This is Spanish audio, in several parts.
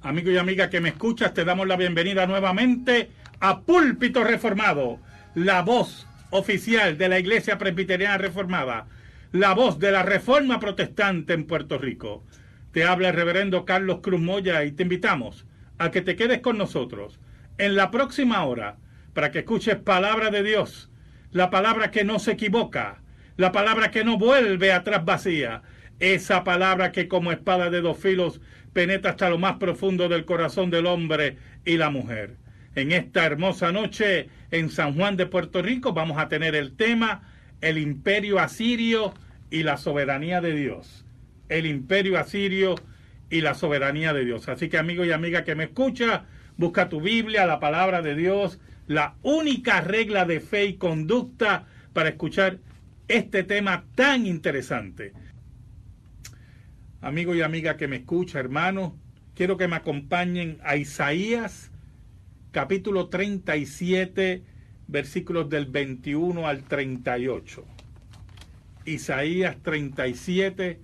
Amigo y amiga que me escuchas, te damos la bienvenida nuevamente a Púlpito Reformado, la voz oficial de la Iglesia Presbiteriana Reformada, la voz de la Reforma Protestante en Puerto Rico. Te habla el reverendo Carlos Cruz Moya y te invitamos a que te quedes con nosotros en la próxima hora para que escuches palabra de Dios, la palabra que no se equivoca, la palabra que no vuelve atrás vacía, esa palabra que como espada de dos filos penetra hasta lo más profundo del corazón del hombre y la mujer. En esta hermosa noche en San Juan de Puerto Rico vamos a tener el tema el imperio asirio y la soberanía de Dios. El imperio asirio y la soberanía de Dios. Así que amigo y amiga que me escucha, busca tu Biblia, la palabra de Dios, la única regla de fe y conducta para escuchar este tema tan interesante. Amigo y amiga que me escucha, hermano, quiero que me acompañen a Isaías, capítulo 37, versículos del 21 al 38. Isaías 37,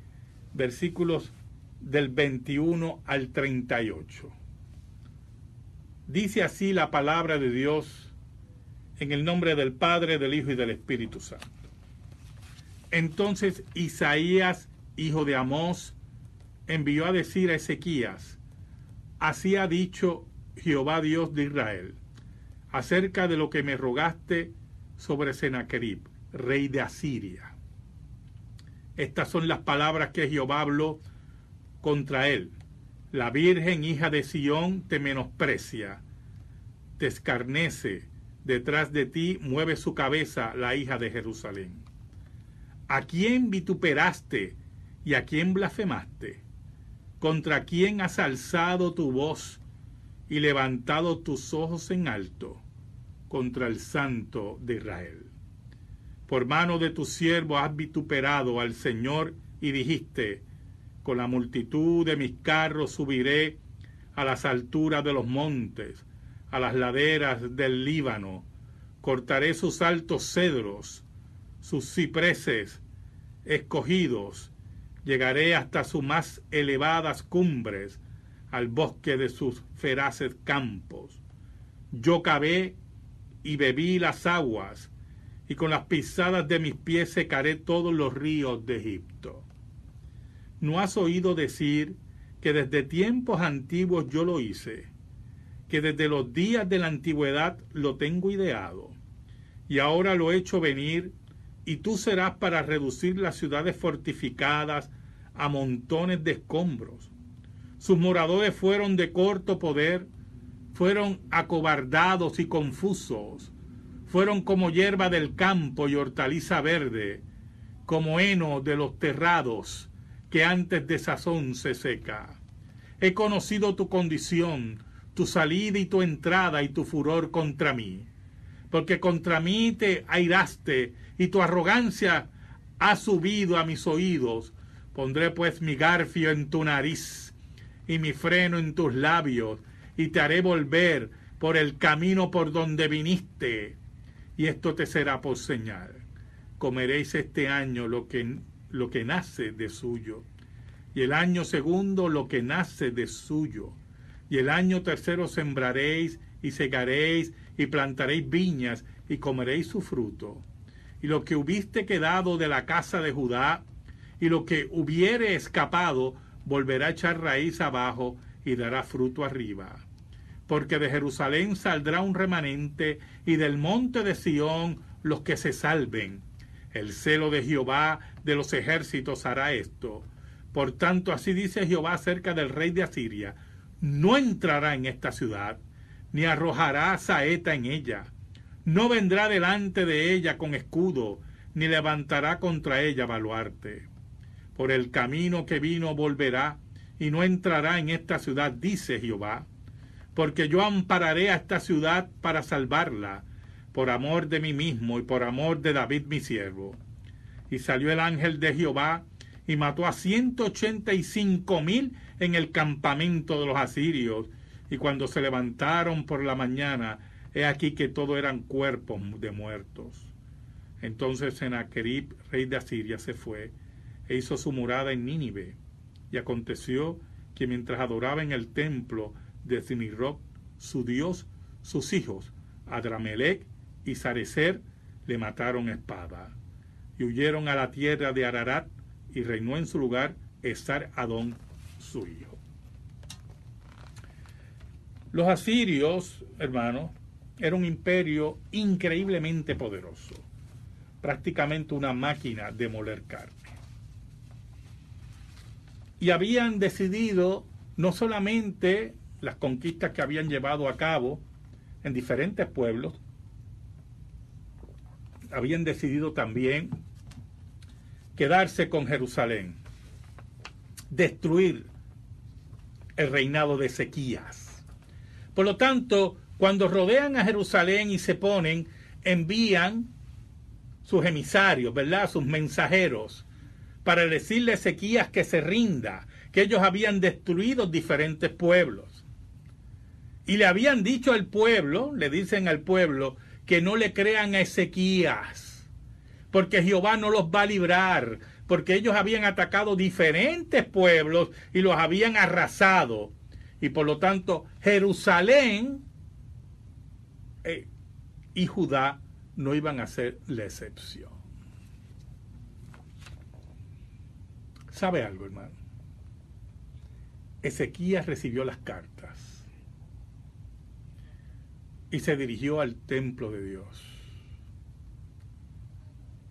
versículos del 21 al 38. Dice así la palabra de Dios en el nombre del Padre, del Hijo y del Espíritu Santo. Entonces Isaías, hijo de Amós, envió a decir a Ezequías: así ha dicho Jehová Dios de Israel, acerca de lo que me rogaste sobre Sennacherib, rey de Asiria. Estas son las palabras que Jehová habló contra él. La Virgen, hija de Sión, te menosprecia, te escarnece, detrás de ti mueve su cabeza la hija de Jerusalén. ¿A quién vituperaste y a quién blasfemaste? ¿Contra quién has alzado tu voz y levantado tus ojos en alto? Contra el Santo de Israel. Por mano de tu siervo has vituperado al Señor y dijiste: con la multitud de mis carros subiré a las alturas de los montes, a las laderas del Líbano. Cortaré sus altos cedros, sus cipreses escogidos. Llegaré hasta sus más elevadas cumbres, al bosque de sus feraces campos. Yo cavé y bebí las aguas, y con las pisadas de mis pies secaré todos los ríos de Egipto. ¿No has oído decir que desde tiempos antiguos yo lo hice, que desde los días de la antigüedad lo tengo ideado, y ahora lo he hecho venir, y tú serás para reducir las ciudades fortificadas a montones de escombros? Sus moradores fueron de corto poder, fueron acobardados y confusos, fueron como hierba del campo y hortaliza verde, como heno de los terrados que antes de sazón se seca. He conocido tu condición, tu salida y tu entrada y tu furor contra mí, porque contra mí te airaste y tu arrogancia ha subido a mis oídos. Pondré pues mi garfio en tu nariz y mi freno en tus labios, y te haré volver por el camino por donde viniste. Y esto te será por señal: comeréis este año lo que nace de suyo, y el año segundo lo que nace de suyo, y el año tercero sembraréis y segaréis y plantaréis viñas y comeréis su fruto. Y lo que hubiste quedado de la casa de Judá y lo que hubiere escapado volverá a echar raíz abajo y dará fruto arriba. Porque de Jerusalén saldrá un remanente, y del monte de Sión los que se salven. El celo de Jehová de los ejércitos hará esto. Por tanto, así dice Jehová acerca del rey de Asiria: no entrará en esta ciudad, ni arrojará saeta en ella. No vendrá delante de ella con escudo, ni levantará contra ella baluarte. Por el camino que vino volverá, y no entrará en esta ciudad, dice Jehová. Porque yo ampararé a esta ciudad para salvarla, por amor de mí mismo y por amor de David mi siervo. Y salió el ángel de Jehová y mató a 185,000 en el campamento de los asirios. Y cuando se levantaron por la mañana, he aquí que todo eran cuerpos de muertos. Entonces Sennacherib, rey de Asiria, se fue e hizo su morada en Nínive. Y aconteció que mientras adoraba en el templo de Zimrot, su dios, sus hijos, Adramelech y Sarecer, le mataron a espada. Y huyeron a la tierra de Ararat, y reinó en su lugar Esar-Adón, su hijo. Los asirios, hermanos, era un imperio increíblemente poderoso, prácticamente una máquina de moler carne. Y habían decidido no solamente las conquistas que habían llevado a cabo en diferentes pueblos, habían decidido también quedarse con Jerusalén, destruir el reinado de Ezequías. Por lo tanto, cuando rodean a Jerusalén y se ponen, envían sus emisarios, ¿verdad?, sus mensajeros, para decirle a Ezequías que se rinda, que ellos habían destruido diferentes pueblos. Y le habían dicho al pueblo, le dicen al pueblo, que no le crean a Ezequías, porque Jehová no los va a librar, porque ellos habían atacado diferentes pueblos y los habían arrasado. Y por lo tanto, Jerusalén y Judá no iban a ser la excepción. ¿Sabe algo, hermano? Ezequías recibió las cartas y se dirigió al templo de Dios.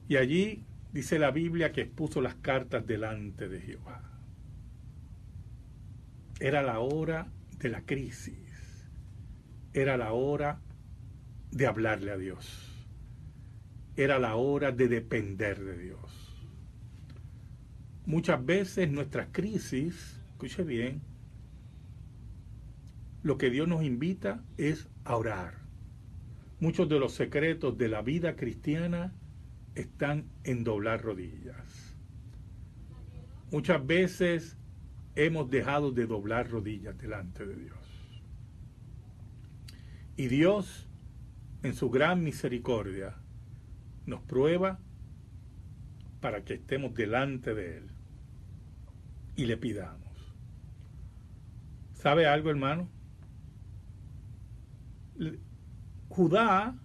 Y allí dice la Biblia que expuso las cartas delante de Jehová. Era la hora de la crisis. Era la hora de hablarle a Dios. Era la hora de depender de Dios. Muchas veces nuestras crisis, escuche bien, lo que Dios nos invita es a orar. Muchos de los secretos de la vida cristiana están en doblar rodillas. Muchas veces hemos dejado de doblar rodillas delante de Dios. Y Dios, en su gran misericordia, nos prueba para que estemos delante de Él y le pidamos. ¿Sabe algo, hermano? Judá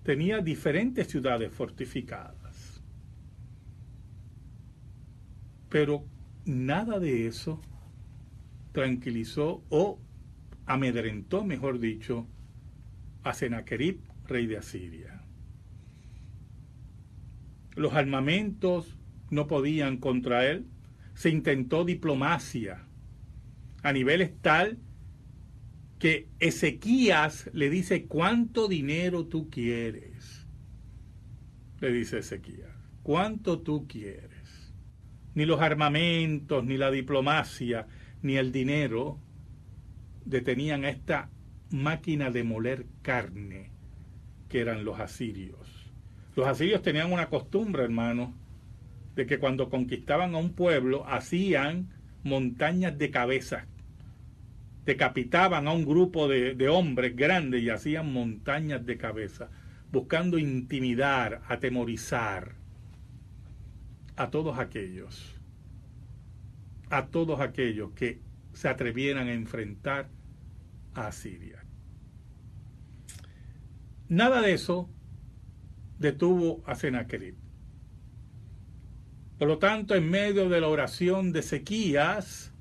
tenía diferentes ciudades fortificadas, pero nada de eso tranquilizó o amedrentó, mejor dicho, a Sennacherib, rey de Asiria. Los armamentos no podían contra él. Se intentó diplomacia a niveles tal que Ezequías le dice: ¿cuánto dinero tú quieres? Le dice Ezequías: ¿cuánto tú quieres? Ni los armamentos, ni la diplomacia, ni el dinero detenían a esta máquina de moler carne que eran los asirios. Los asirios tenían una costumbre, hermano, de que cuando conquistaban a un pueblo hacían montañas de cabezas. Decapitaban a un grupo de hombres grandes y hacían montañas de cabezas, buscando intimidar, atemorizar a todos aquellos que se atrevieran a enfrentar a Asiria. Nada de eso detuvo a Sennacherib. Por lo tanto, en medio de la oración de Ezequías,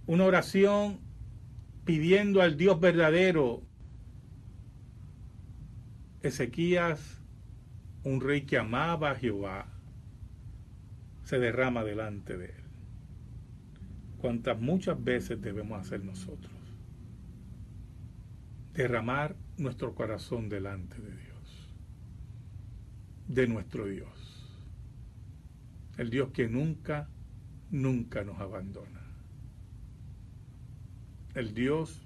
una oración pidiendo al Dios verdadero, Ezequías, un rey que amaba a Jehová, se derrama delante de él. Cuantas muchas veces debemos hacer nosotros. Derramar nuestro corazón delante de Dios, de nuestro Dios, el Dios que nunca, nunca nos abandona, el Dios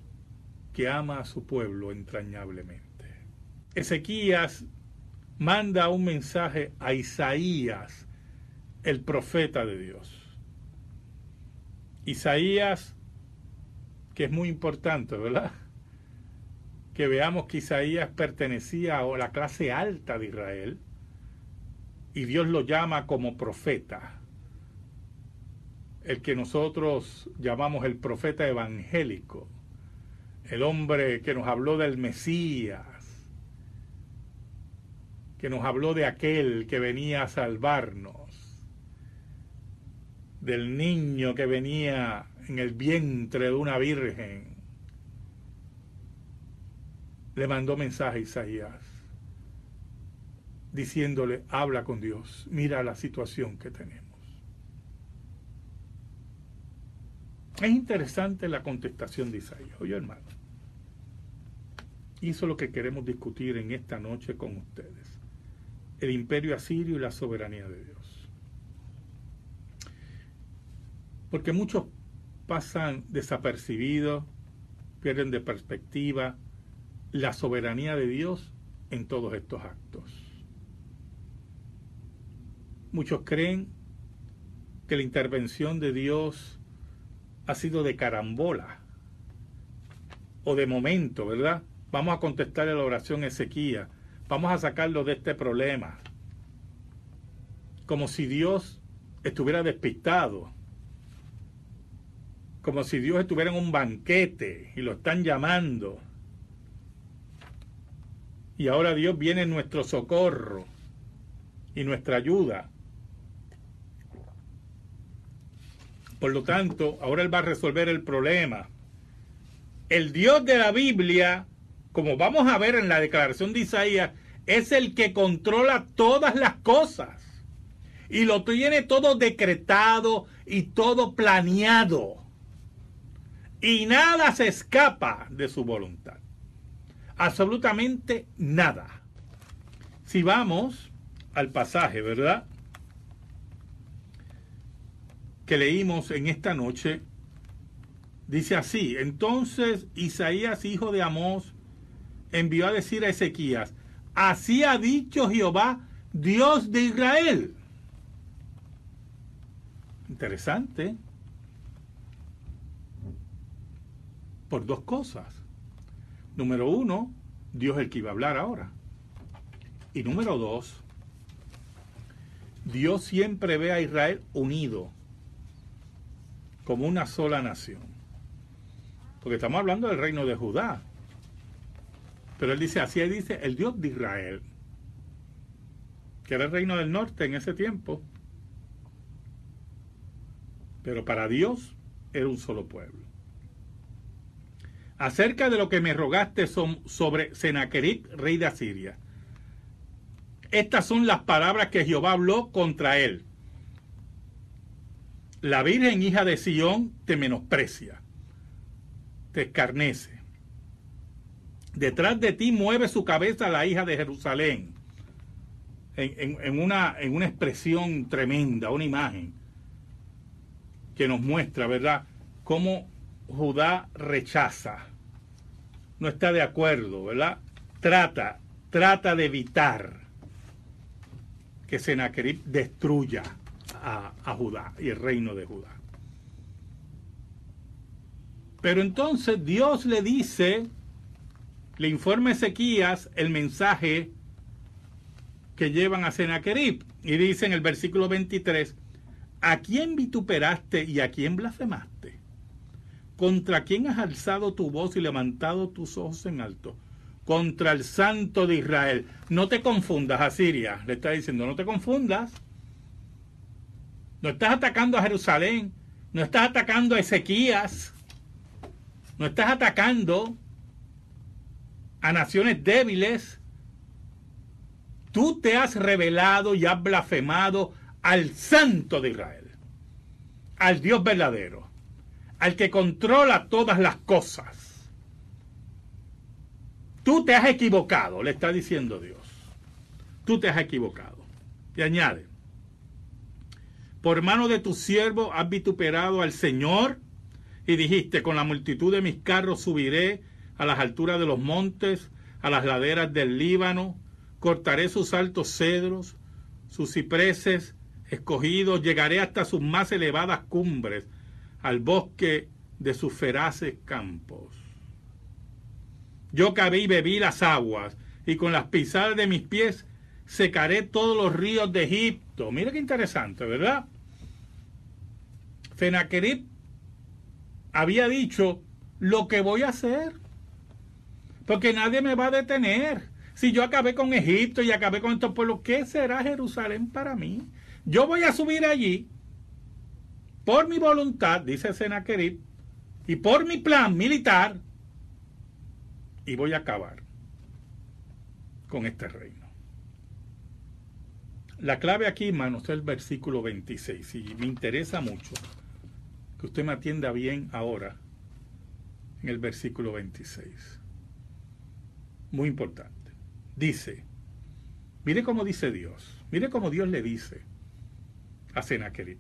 que ama a su pueblo entrañablemente. Ezequías manda un mensaje a Isaías, el profeta de Dios. Isaías, que es muy importante, ¿verdad? Que veamos que Isaías pertenecía a la clase alta de Israel y Dios lo llama como profeta. el que nosotros llamamos el profeta evangélico, el hombre que nos habló del Mesías, que nos habló de aquel que venía a salvarnos, del niño que venía en el vientre de una virgen, le mandó mensaje a Isaías diciéndole: habla con Dios, mira la situación que tenemos. Es interesante la contestación de Isaías. Oye, hermano, y eso es lo que queremos discutir en esta noche con ustedes: el imperio asirio y la soberanía de Dios. Porque muchos pasan desapercibidos, pierden de perspectiva la soberanía de Dios en todos estos actos. Muchos creen que la intervención de Dios ha sido de carambola o de momento, ¿verdad? Vamos a contestarle la oración a Ezequías, vamos a sacarlo de este problema, como si Dios estuviera despistado, como si Dios estuviera en un banquete y lo están llamando, y ahora Dios viene en nuestro socorro y nuestra ayuda. Por lo tanto, ahora Él va a resolver el problema. El Dios de la Biblia, como vamos a ver en la declaración de Isaías, es el que controla todas las cosas y lo tiene todo decretado y todo planeado, y nada se escapa de su voluntad, absolutamente nada. Si vamos al pasaje, ¿verdad?, que leímos en esta noche, dice así: entonces Isaías, hijo de Amós, envió a decir a Ezequías: así ha dicho Jehová, Dios de Israel. Interesante. Por dos cosas. Número uno, Dios es el que iba a hablar ahora. Y número dos, Dios siempre ve a Israel unido, como una sola nación. Porque estamos hablando del reino de Judá. Pero Él dice, así dice el Dios de Israel, que era el reino del norte en ese tiempo. Pero para Dios era un solo pueblo. Acerca de lo que me rogaste sobre Sennacherib, rey de Asiria. Estas son las palabras que Jehová habló contra él. La Virgen hija de Sión te menosprecia, te escarnece. Detrás de ti mueve su cabeza la hija de Jerusalén. En una expresión tremenda, una imagen que nos muestra, ¿verdad?, cómo Judá rechaza, no está de acuerdo, ¿verdad? Trata de evitar que Sennacherib destruya a Judá y el reino de Judá. Pero entonces Dios le dice, le informa a Ezequías el mensaje que llevan a Sennacherib, y dice en el versículo 23: ¿a quién vituperaste y a quién blasfemaste? ¿Contra quién has alzado tu voz y levantado tus ojos en alto? Contra el Santo de Israel. No te confundas, Asiria, le está diciendo, no te confundas. No estás atacando a Jerusalén, no estás atacando a Ezequías, no estás atacando a naciones débiles. Tú te has rebelado y has blasfemado al Santo de Israel, al Dios verdadero, al que controla todas las cosas. Tú te has equivocado, le está diciendo Dios. Tú te has equivocado. Y añade: por mano de tu siervo has vituperado al Señor y dijiste, con la multitud de mis carros subiré a las alturas de los montes, a las laderas del Líbano, cortaré sus altos cedros, sus cipreses escogidos, llegaré hasta sus más elevadas cumbres, al bosque de sus feraces campos. Yo cabí y bebí las aguas, y con las pisadas de mis pies secaré todos los ríos de Egipto. Mira qué interesante, ¿verdad? Sennacherib había dicho lo que voy a hacer, porque nadie me va a detener. Si yo acabé con Egipto y acabé con estos pueblos, ¿qué será Jerusalén para mí? Yo voy a subir allí por mi voluntad, dice Sennacherib, y por mi plan militar, y voy a acabar con este reino. La clave aquí, hermanos, es el versículo 26, y me interesa mucho que usted me atienda bien ahora en el versículo 26. Muy importante. Dice, mire cómo dice Dios, mire cómo Dios le dice a Sennacherib: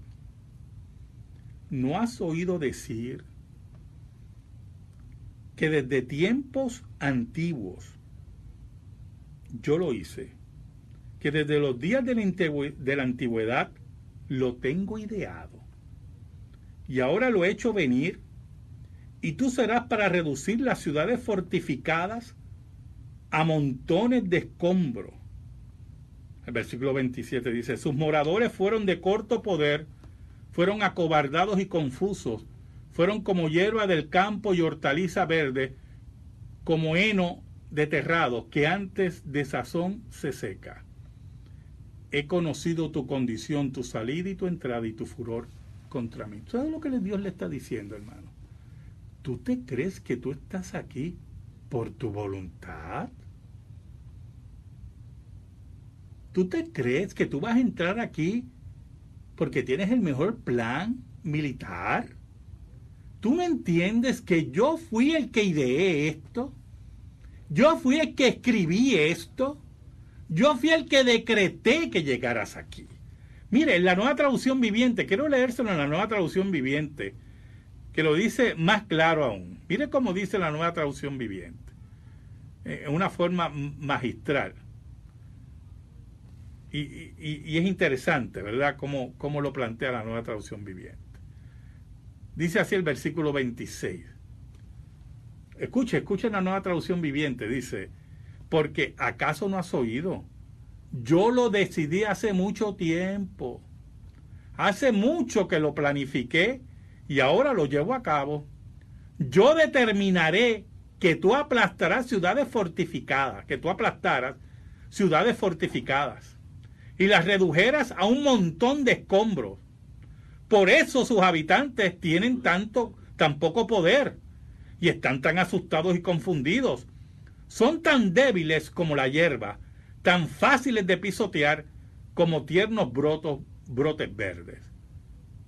¿no has oído decir que desde tiempos antiguos yo lo hice, que desde los días de la antigüedad lo tengo ideado, y ahora lo he hecho venir, y tú serás para reducir las ciudades fortificadas a montones de escombros? El versículo 27 dice: sus moradores fueron de corto poder, fueron acobardados y confusos, fueron como hierba del campo y hortaliza verde, como heno de terrado que antes de sazón se seca. He conocido tu condición, tu salida y tu entrada y tu furor contra mí. ¿Sabes lo que Dios le está diciendo, hermano? ¿Tú te crees que tú estás aquí por tu voluntad? ¿Tú te crees que tú vas a entrar aquí porque tienes el mejor plan militar? ¿Tú no entiendes que yo fui el que ideé esto? Yo fui el que escribí esto. Yo fui el que decreté que llegaras aquí. Mire, en la Nueva Traducción Viviente, quiero leérselo en la Nueva Traducción Viviente, que lo dice más claro aún. Mire cómo dice la Nueva Traducción Viviente, en una forma magistral. Y es interesante, ¿verdad?, cómo lo plantea la Nueva Traducción Viviente. Dice así el versículo 26. Escuchen la Nueva Traducción Viviente. Dice: porque ¿acaso no has oído? Yo lo decidí hace mucho tiempo. Hace mucho que lo planifiqué y ahora lo llevo a cabo. Yo determinaré que tú aplastarás ciudades fortificadas, y las redujeras a un montón de escombros. Por eso sus habitantes tienen tan poco poder y están tan asustados y confundidos. Son tan débiles como la hierba, tan fáciles de pisotear como tiernos brotes verdes.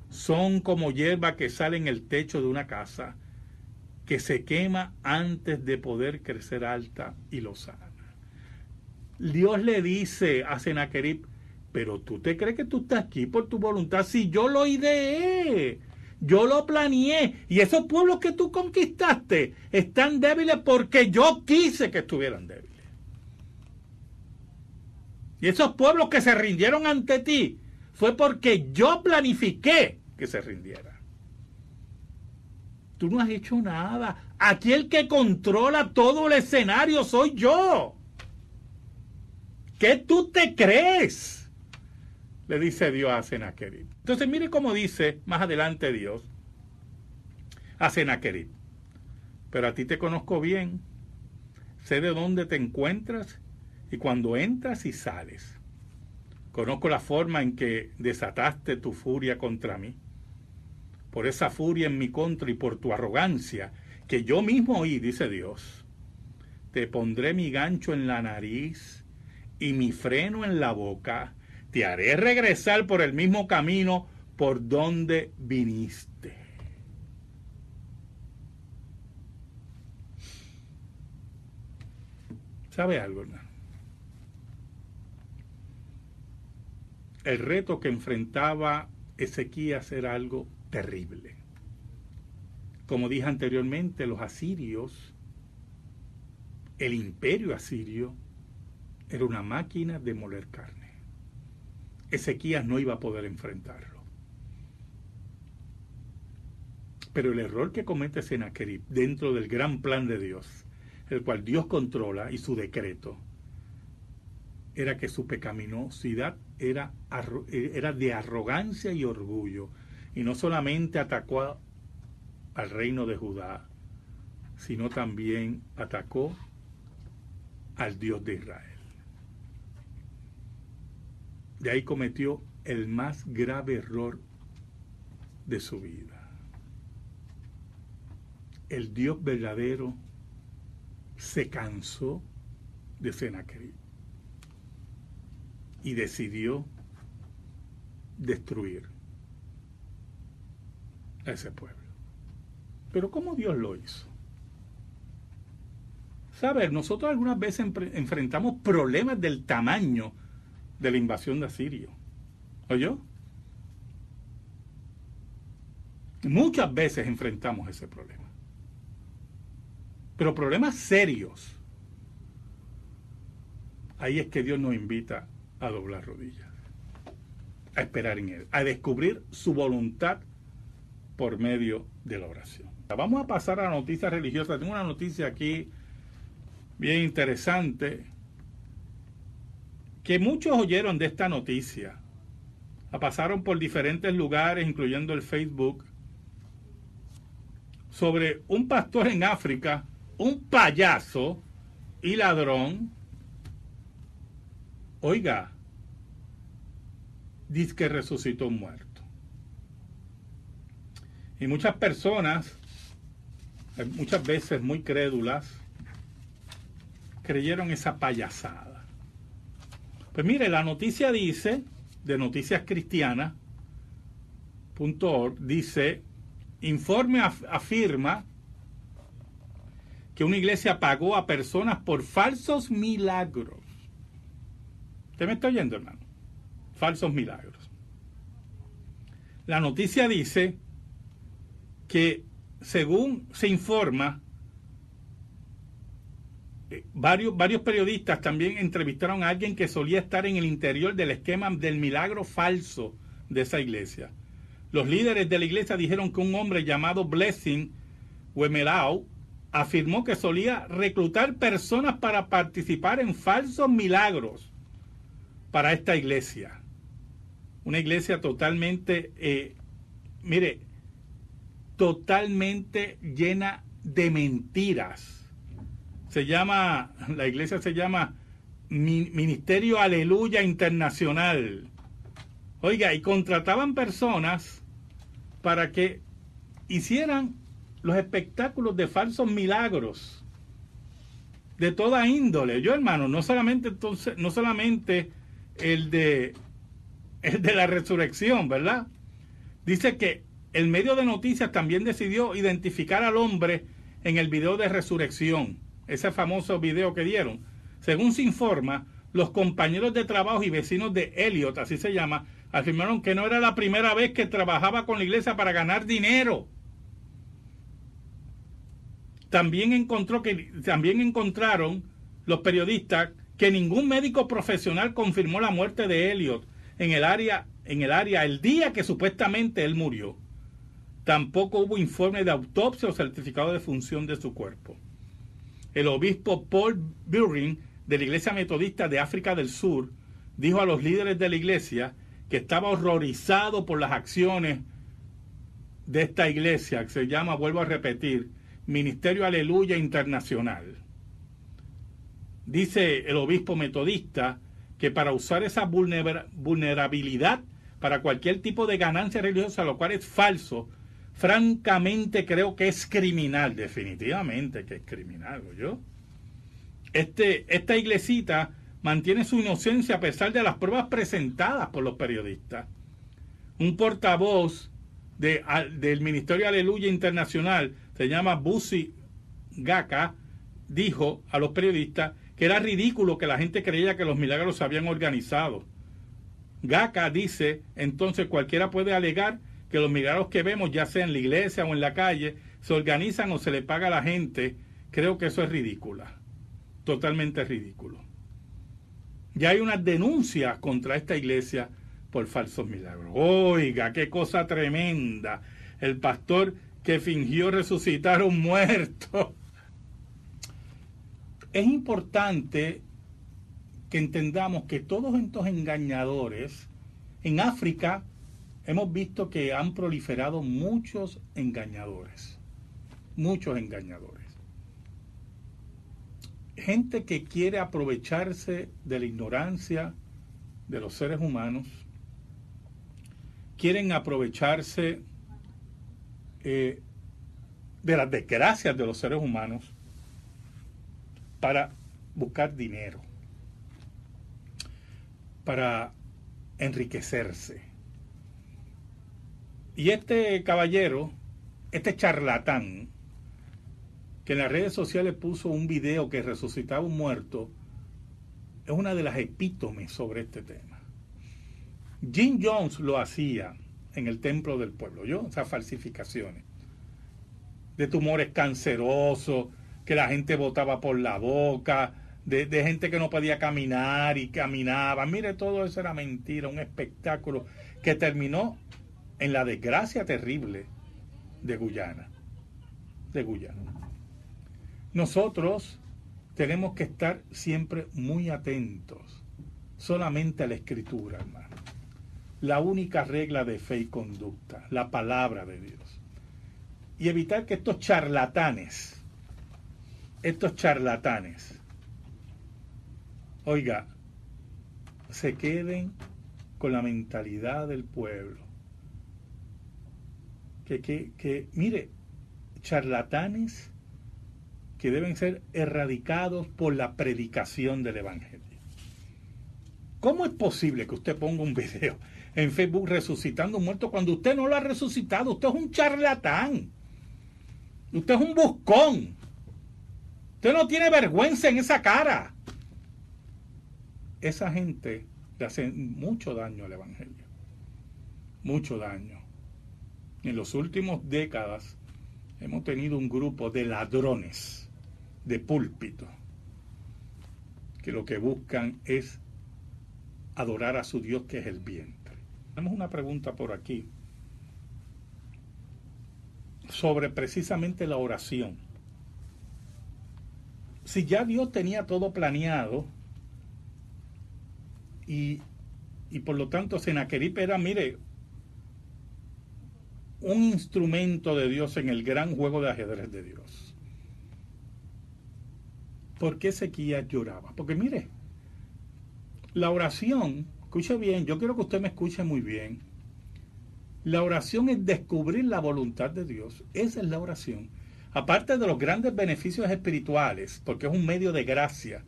Son como hierba que sale en el techo de una casa, que se quema antes de poder crecer alta y lozana. Dios le dice a Sennacherib: pero tú te crees que tú estás aquí por tu voluntad. Si yo lo ideé, yo lo planeé, y esos pueblos que tú conquistaste están débiles porque yo quise que estuvieran débiles. Y esos pueblos que se rindieron ante ti fue porque yo planifiqué que se rindieran. Tú no has hecho nada. Aquí el que controla todo el escenario soy yo. ¿Qué tú te crees?, le dice Dios a Sennacherib. Entonces mire cómo dice más adelante Dios a Sennacherib: pero a ti te conozco bien, sé de dónde te encuentras y cuando entras y sales. Conozco la forma en que desataste tu furia contra mí. Por esa furia en mi contra y por tu arrogancia, que yo mismo oí, dice Dios, te pondré mi gancho en la nariz y mi freno en la boca. Te haré regresar por el mismo camino por donde viniste. ¿Sabe algo, hermano? El reto que enfrentaba Ezequías era algo terrible. Como dije anteriormente, los asirios, el imperio asirio, era una máquina de moler carne. Ezequías no iba a poder enfrentarlo. Pero el error que comete Sennacherib dentro del gran plan de Dios, el cual Dios controla, y su decreto, era que su pecaminosidad era de arrogancia y orgullo, Y no solamente atacó al reino de Judá, sino también atacó al Dios de Israel. De ahí cometió el más grave error de su vida. El Dios verdadero se cansó de Sennacherib y decidió destruir a ese pueblo. Pero ¿cómo Dios lo hizo? ¿Sabes? Nosotros algunas veces enfrentamos problemas del tamaño de la invasión de Asirio. ¿Oyó? Muchas veces enfrentamos ese problema. Pero problemas serios. Ahí es que Dios nos invita a doblar rodillas, a esperar en Él, a descubrir su voluntad por medio de la oración. Vamos a pasar a la noticia religiosa. Tengo una noticia aquí bien interesante, que muchos oyeron de esta noticia. La pasaron por diferentes lugares, incluyendo el Facebook, sobre un pastor en África, un payaso y ladrón. Oiga, dice que resucitó un muerto. Y muchas personas, muchas veces muy crédulas, creyeron esa payasada. Pues mire, la noticia dice, de noticiascristianas.org, dice, informe afirma que una iglesia pagó a personas por falsos milagros. ¿Usted me está oyendo, hermano? Falsos milagros. La noticia dice que, según se informa, varios periodistas también entrevistaron a alguien que solía estar en el interior del esquema del milagro falso de esa iglesia. Los líderes de la iglesia dijeron que un hombre llamado Blessing Wemelau afirmó que solía reclutar personas para participar en falsos milagros para esta iglesia. Una iglesia totalmente, totalmente llena de mentiras. La iglesia se llama Ministerio Aleluya Internacional. Oiga, y contrataban personas para que hicieran los espectáculos de falsos milagros de toda índole. Yo, hermano, no solamente el de la resurrección, ¿verdad? Dice que el medio de noticias también decidió identificar al hombre en el video de resurrección, ese famoso video que dieron. Según se informa, los compañeros de trabajo y vecinos de Elliot, así se llama, afirmaron que no era la primera vez que trabajaba con la iglesia para ganar dinero. También encontraron los periodistas que ningún médico profesional confirmó la muerte de Elliot en el área el día que supuestamente él murió. Tampoco hubo informe de autopsia o certificado de función de su cuerpo. El obispo Paul Burring, de la Iglesia Metodista de África del Sur, dijo a los líderes de la iglesia que estaba horrorizado por las acciones de esta iglesia, que se llama, vuelvo a repetir, Ministerio Aleluya Internacional. Dice el obispo metodista que para usar esa vulnerabilidad para cualquier tipo de ganancia religiosa, lo cual es falso, francamente creo que es criminal, definitivamente que es criminal, ¿oyó? Esta iglesita mantiene su inocencia a pesar de las pruebas presentadas por los periodistas. Un portavoz del Ministerio Aleluya Internacional, se llama Busi Gaka, dijo a los periodistas que era ridículo que la gente creía que los milagros se habían organizado. Gaka dice, entonces cualquiera puede alegar que los milagros que vemos, ya sea en la iglesia o en la calle, se organizan o se le paga a la gente. Creo que eso es ridículo, totalmente ridículo. Ya hay unas denuncias contra esta iglesia por falsos milagros. Oiga, qué cosa tremenda. El pastor que fingió resucitar a un muerto. Es importante que entendamos que todos estos engañadores en África, hemos visto que han proliferado muchos engañadores. Muchos engañadores. Gente que quiere aprovecharse de la ignorancia de los seres humanos. Quieren aprovecharse de las desgracias de los seres humanos para buscar dinero, para enriquecerse. Y este caballero, este charlatán, que en las redes sociales puso un video que resucitaba un muerto, es una de las epítomes sobre este tema. Jim Jones lo hacía en el templo del pueblo, esas falsificaciones de tumores cancerosos, que la gente botaba por la boca, de gente que no podía caminar y caminaba. Mire, todo eso era mentira, un espectáculo que terminó en la desgracia terrible de Guyana. Nosotros tenemos que estar siempre muy atentos solamente a la Escritura, hermano. La única regla de fe y conducta, la palabra de Dios. Y evitar que estos charlatanes, oiga, se queden con la mentalidad del pueblo. Mire, charlatanes que deben ser erradicados por la predicación del Evangelio. ¿Cómo es posible que usted ponga un video en Facebook resucitando un muerto cuando usted no lo ha resucitado? Usted es un charlatán. Usted es un buscón. Usted no tiene vergüenza en esa cara. Esa gente le hace mucho daño al Evangelio. Mucho daño. En las últimas décadas hemos tenido un grupo de ladrones de púlpito que lo que buscan es adorar a su Dios, que es el vientre. Tenemos una pregunta por aquí sobre precisamente la oración. Si ya Dios tenía todo planeado y por lo tanto Senaquerib era, mire, un instrumento de Dios en el gran juego de ajedrez de Dios, ¿por qué Ezequías lloraba? Porque mire, la oración, escuche bien, yo quiero que usted me escuche muy bien. La oración es descubrir la voluntad de Dios. Esa es la oración. Aparte de los grandes beneficios espirituales, porque es un medio de gracia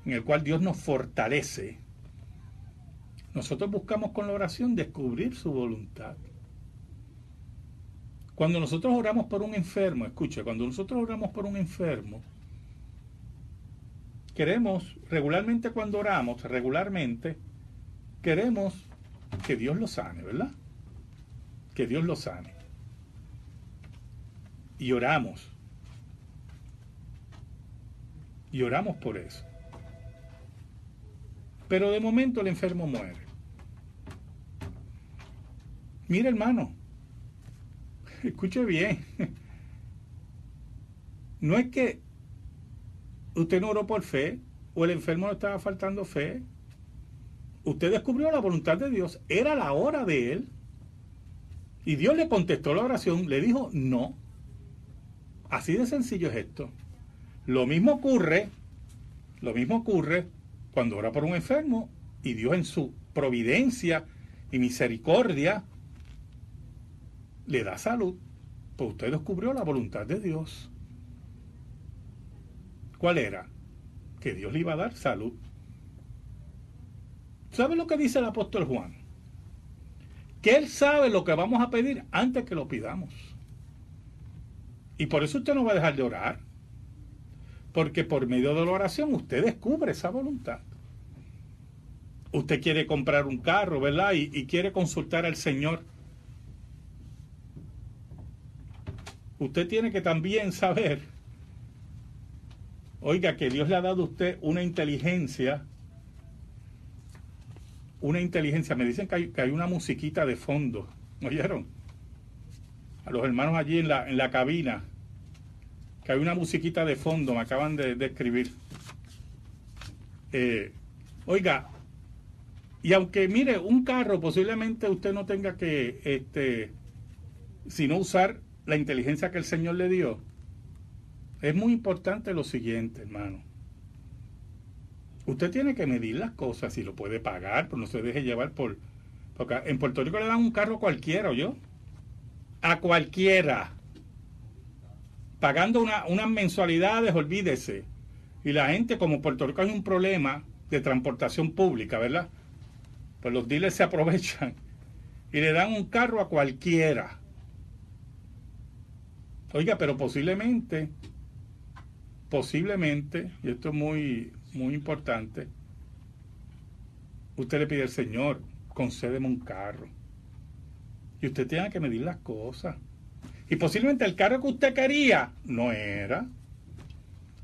en el cual Dios nos fortalece, nosotros buscamos con la oración descubrir su voluntad. Cuando nosotros oramos por un enfermo, escuche, cuando nosotros oramos por un enfermo, queremos, regularmente, queremos que Dios lo sane, ¿verdad? Que Dios lo sane. Y oramos. Y oramos por eso. Pero de momento el enfermo muere. Mire, hermano, escuche bien. No es que usted no oró por fe, o el enfermo no estaba faltando fe. Usted descubrió la voluntad de Dios, era la hora de él, y Dios le contestó la oración, le dijo no. Así de sencillo es esto. Lo mismo ocurre cuando ora por un enfermo, y Dios en su providencia y misericordia le da salud, pues usted descubrió la voluntad de Dios. ¿Cuál era? Que Dios le iba a dar salud. ¿Sabe lo que dice el apóstol Juan? Que Él sabe lo que vamos a pedir antes que lo pidamos. Y por eso usted no va a dejar de orar. Porque por medio de la oración usted descubre esa voluntad. Usted quiere comprar un carro, ¿verdad? Y quiere consultar al Señor. Usted tiene que también saber, oiga, que Dios le ha dado a usted una inteligencia. Me dicen que hay una musiquita de fondo. ¿Oyeron? A los hermanos allí en la cabina, que hay una musiquita de fondo, me acaban de escribir. Oiga, Y aunque, mire, un carro posiblemente usted no tenga que, sino usar la inteligencia que el Señor le dio, es muy importante lo siguiente, hermano. Usted tiene que medir las cosas, si lo puede pagar, pero no se deje llevar porque en Puerto Rico le dan un carro a cualquiera, ¿oyó? A cualquiera. Pagando unas mensualidades, olvídese. Y la gente, como en Puerto Rico hay un problema de transportación pública, ¿verdad? Pues los dealers se aprovechan y le dan un carro a cualquiera. Oiga, pero posiblemente, y esto es muy, muy importante, usted le pide al Señor, concédeme un carro. Y usted tiene que medir las cosas. Y posiblemente el carro que usted quería no era.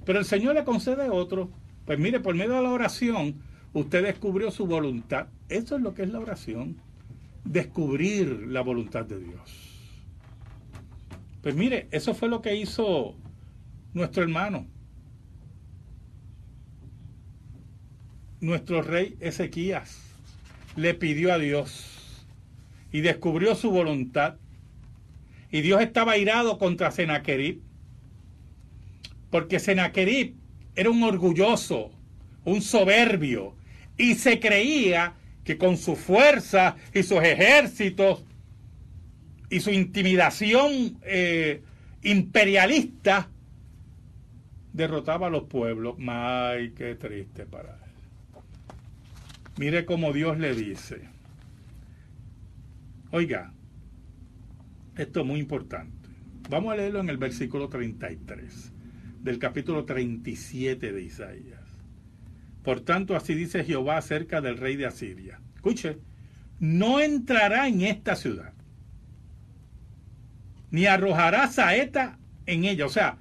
Pero el Señor le concede otro. Pues mire, por medio de la oración, usted descubrió su voluntad. Eso es lo que es la oración. Descubrir la voluntad de Dios. Pues mire, eso fue lo que hizo nuestro hermano. Nuestro rey Ezequías le pidió a Dios y descubrió su voluntad. Y Dios estaba airado contra Senaquerib, porque Senaquerib era un orgulloso, un soberbio, y se creía que con su fuerza y sus ejércitos y su intimidación imperialista derrotaba a los pueblos. ¡Ay, qué triste para él! Mire cómo Dios le dice. Oiga, esto es muy importante. Vamos a leerlo en el versículo 33 del capítulo 37 de Isaías. Por tanto, así dice Jehová acerca del rey de Asiria. Escuche, no entrará en esta ciudad, ni arrojará saeta en ella, o sea,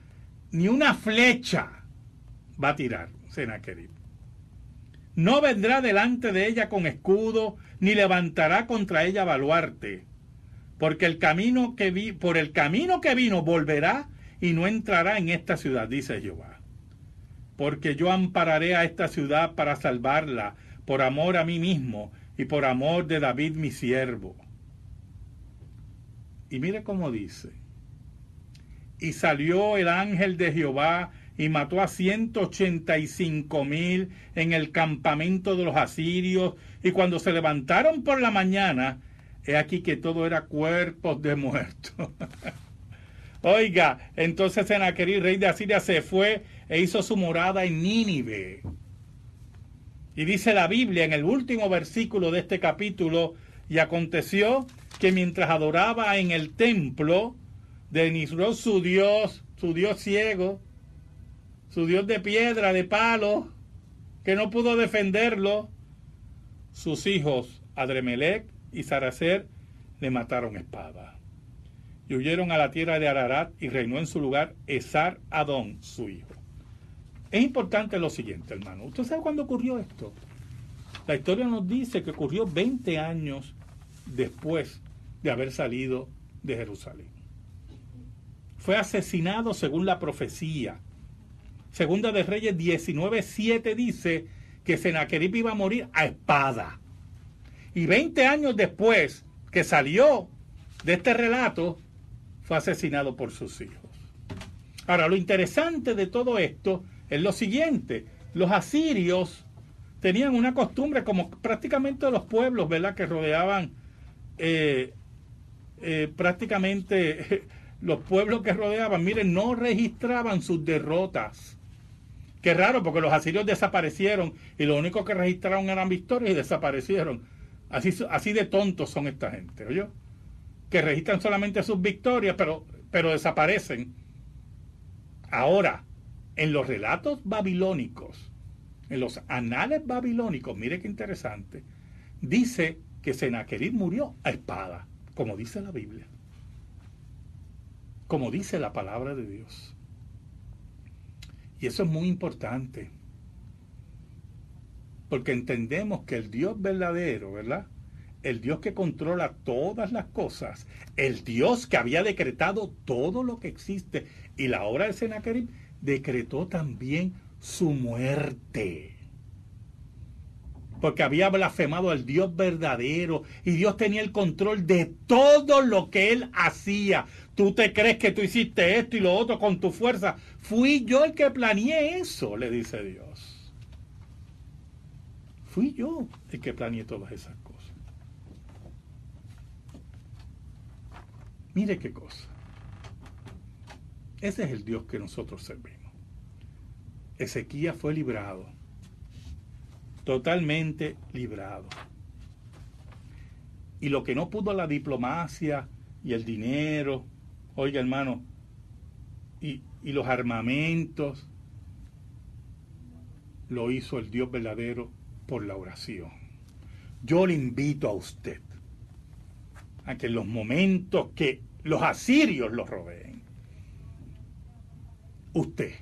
ni una flecha va a tirar Senaquerib. No vendrá delante de ella con escudo, ni levantará contra ella baluarte, porque por el camino que vino volverá y no entrará en esta ciudad, dice Jehová. Porque yo ampararé a esta ciudad para salvarla, por amor a mí mismo y por amor de David mi siervo. Y mire cómo dice. Y salió el ángel de Jehová y mató a 185,000 en el campamento de los asirios, y cuando se levantaron por la mañana, he aquí que todo era cuerpos de muertos. Oiga, entonces Senaquerib, rey de Asiria, se fue e hizo su morada en Nínive. Y dice la Biblia en el último versículo de este capítulo, y aconteció que mientras adoraba en el templo de Nisroch su dios ciego, su dios de piedra, de palo, que no pudo defenderlo, sus hijos Adremelech y Saracer le mataron espada. Y huyeron a la tierra de Ararat, y reinó en su lugar Esar Adón, su hijo. Es importante lo siguiente, hermano. ¿Usted sabe cuándo ocurrió esto? La historia nos dice que ocurrió 20 años después de haber salido de Jerusalén. Fue asesinado según la profecía. Segunda de Reyes 19:7 dice que Senaquerib iba a morir a espada. Y 20 años después que salió de este relato, fue asesinado por sus hijos. Ahora, lo interesante de todo esto es lo siguiente. Los asirios tenían una costumbre, como prácticamente los pueblos, ¿verdad?, que rodeaban, prácticamente los pueblos que rodeaban, miren, no registraban sus derrotas. Qué raro, porque los asirios desaparecieron y lo único que registraron eran victorias y desaparecieron. Así de tontos son esta gente, ¿oyó? Que registran solamente sus victorias, pero desaparecen. Ahora, en los relatos babilónicos, en los anales babilónicos, mire qué interesante, dice que Senaquerib murió a espada, como dice la Biblia, como dice la palabra de Dios. Y eso es muy importante, porque entendemos que el Dios verdadero, ¿verdad?, el Dios que controla todas las cosas, el Dios que había decretado todo lo que existe, y la obra de Senaquerib decretó también su muerte. porque había blasfemado al Dios verdadero y Dios tenía el control de todo lo que él hacía. ¿Tú te crees que tú hiciste esto y lo otro con tu fuerza? Fui yo el que planeé eso, le dice Dios. Fui yo el que planeé todas esas cosas. Mire qué cosa. Ese es el Dios que nosotros servimos. Ezequías fue librado. Totalmente librado. Y lo que no pudo la diplomacia y el dinero, oiga hermano, y los armamentos, lo hizo el Dios verdadero por la oración. Yo le invito a usted a que en los momentos que los asirios los rodeen, usted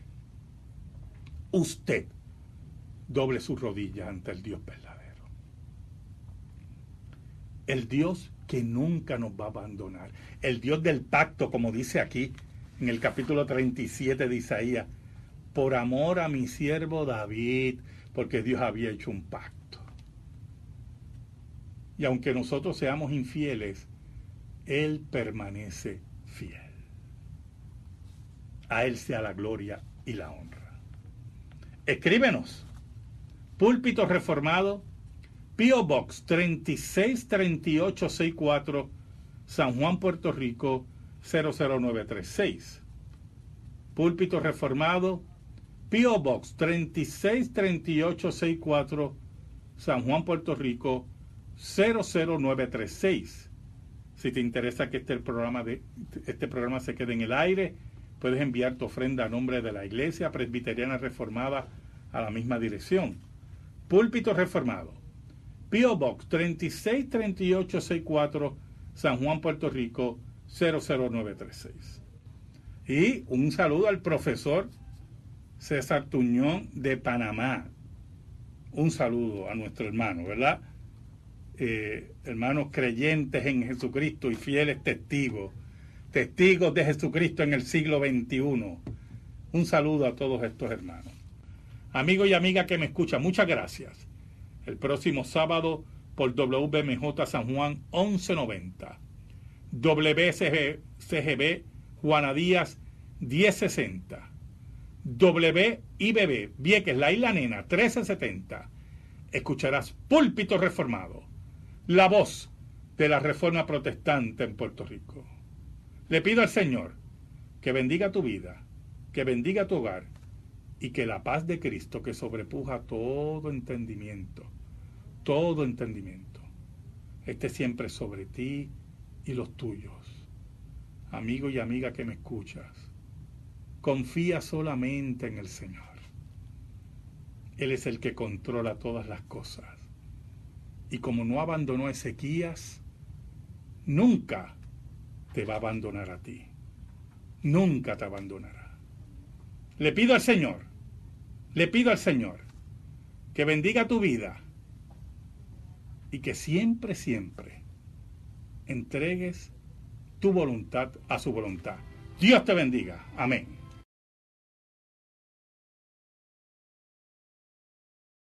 doble sus rodillas ante el Dios verdadero. El Dios que nunca nos va a abandonar. El Dios del pacto, como dice aquí en el capítulo 37 de Isaías, por amor a mi siervo David, porque Dios había hecho un pacto. Y aunque nosotros seamos infieles, Él permanece fiel. A Él sea la gloria y la honra. Escríbenos. Púlpito Reformado, P.O. Box 363864, San Juan, Puerto Rico 00936. Púlpito Reformado, P.O. Box 363864, San Juan, Puerto Rico 00936. Si te interesa que este programa se quede en el aire, puedes enviar tu ofrenda a nombre de la Iglesia Presbiteriana Reformada a la misma dirección. Púlpito Reformado, P.O. Box 363864, San Juan, Puerto Rico 00936. Y un saludo al profesor César Tuñón de Panamá. Un saludo a nuestro hermano, ¿verdad? Hermanos creyentes en Jesucristo y fieles testigos de Jesucristo en el siglo XXI. Un saludo a todos estos hermanos. Amigo y amiga que me escucha, muchas gracias. El próximo sábado por WBMJ San Juan 1190, WCGB Juana Díaz 1060, WIBB Vieques La Isla Nena 1370. Escucharás Púlpito Reformado, la voz de la Reforma Protestante en Puerto Rico. Le pido al Señor que bendiga tu vida, que bendiga tu hogar, y que la paz de Cristo, que sobrepuja todo entendimiento, esté siempre sobre ti y los tuyos. Amigo y amiga que me escuchas, confía solamente en el Señor. Él es el que controla todas las cosas. Y como no abandonó a Ezequías, nunca te va a abandonar a ti. Nunca te abandonará. Le pido al Señor que bendiga tu vida y que siempre entregues tu voluntad a su voluntad. Dios te bendiga. Amén.